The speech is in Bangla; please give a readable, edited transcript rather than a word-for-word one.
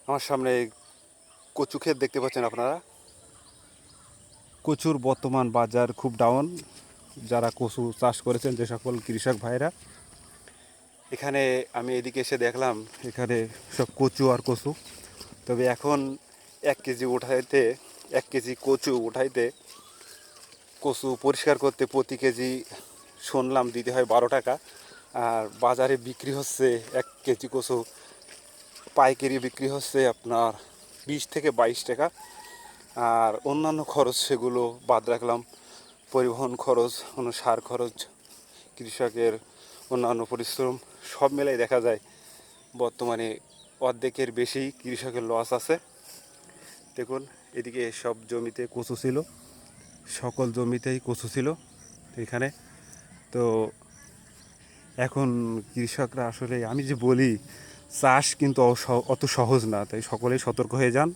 আমার সামনে কচু ক্ষেত দেখতে পাচ্ছেন আপনারা। কচুর বর্তমান বাজার খুব ডাউন। যারা কচু চাষ করেছেন, যে সকল কৃষক ভাইরা, এখানে আমি এদিকে এসে দেখলাম এখানে সব কচু আর কচু। তবে এখন 1 কেজি উঠাইতে, 1 কেজি কচু উঠাইতে, কচু পরিষ্কার করতে প্রতি কেজি শুনলাম দিতে হয় 12 টাকা। আর বাজারে বিক্রি হচ্ছে 1 কেজি কচু পাইকারি বিক্রি হচ্ছে আপনার 20 থেকে 22 টাকা। আর অন্যান্য খরচ সেগুলো বাদ রাখলাম, পরিবহন খরচ, কোনো সার খরচ, কৃষকের অন্যান্য পরিশ্রম সব মিলাই দেখা যায় বর্তমানে অর্ধেকের বেশি কৃষকের লস আছে। দেখুন, এদিকে সব জমিতে কচু ছিল, সকল জমিতেই কচু ছিল এখানে। তো এখন কৃষকরা আসলে, আমি যে বলি, চাষ কিন্তু অত সহজ না, তাই সকলেই সতর্ক হয়ে যান।